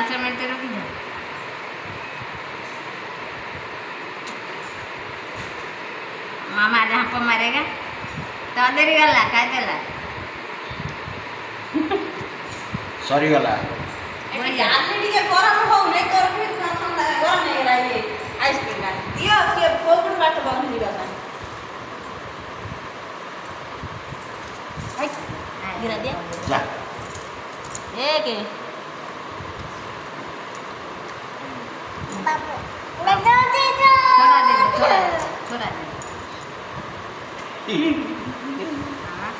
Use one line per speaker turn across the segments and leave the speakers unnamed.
5 minute रुकी जा मामा जहाँ पर मारेगा तो देरी गला काय देला
सॉरी गला
ऑलरेडी के गरम हो नहीं गरम फिर ठंडा गरम नहीं रहा ये आइसक्रीम का ये के कोकुन बाट बंद नहीं रहता गिरा दिया
जा
एक
थोड़ा दे थोड़ा दे हाँ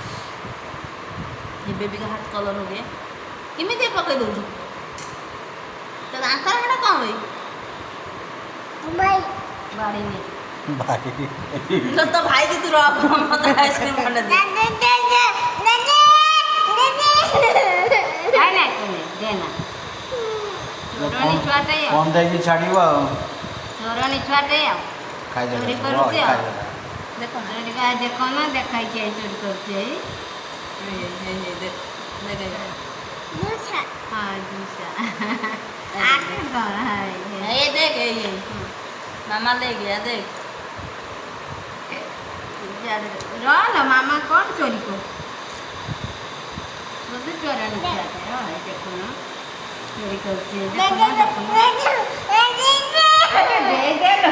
ये बेबी का हाथ कलर हो गया किमी दे पकड़ दो जो तो आंसर में कौन हुई बाड़ी में
भाई
तो भाई की तू आप मत आइसक्रीम बना दे
नहीं नहीं देना चोरोनी छुआटे
कौन देगी छाड़ी हुआ
चोरोनी छुआटे
खाई दे
चोरी
खाई
करूची
दे
देखो ना
देखा देखो ना देखाई चाहिए चोरी करती है
ये देख
हाँ दूसरा आगे कौन है
ये देख ये मामा ले गया देख
रो ना मामा कौन चोरी को वो तो चोरनी छुआटे है देखो ना चोरी करती है देखो ना अरे दे लो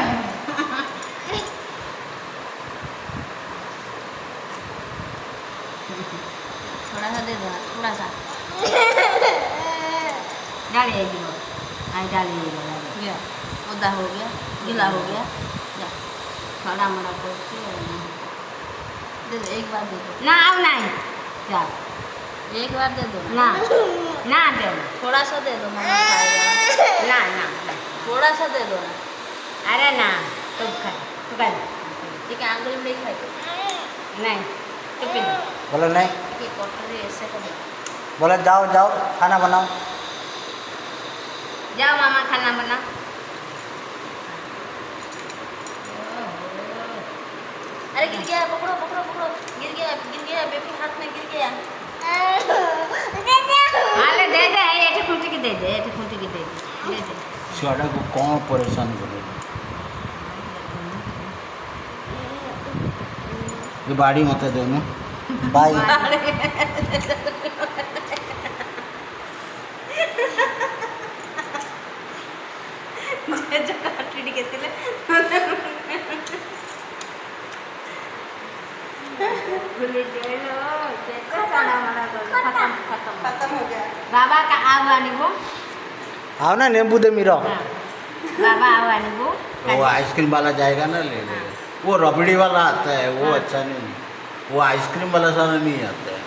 थोड़ा सा दे दो थोड़ा सा
डालिए जी आई डालिए
गया उदा हो गया गीला हो गया जा
थोड़ा मोड़ा करके
दे दो एक बार दे दो
ना अब नहीं जा
एक बार दे दो
ना ना दे
थोड़ा सा दे दो मामा खाएगा
ना ना
थोड़ा सा दे दो ना
अरे ना तू खा तू खा
ठीक है आंगुल में नहीं खाए
नहीं तू पी ले
बोलो नहीं
ठीक है कॉटन ऐसे कर
बोला जाओ जाओ खाना बनाओ
जाओ मामा खाना बना
अरे गिर गया पकड़ो पकड़ो पकड़ो गिर गया बेबी हाथ में गिर गया
अरे दे दे ये खूंटी की दे दे ये खूंटी की दे दे
छुआड़ा को कौन परेशान करे ये बाड़ी मत दोनों बाई
जो काटड़ी के तिले
भूले गए लो देखो बड़ा बड़ा
खत्म हो गया
बाबा का आवानी वो
आओ ना नींबू दे मिरो
बाबा आवानी वो
वो आइसक्रीम वाला जाएगा ना ले ले वो रबड़ी वाला आता है वो अच्छा नहीं वो आइसक्रीम वाला सारा नहीं आता है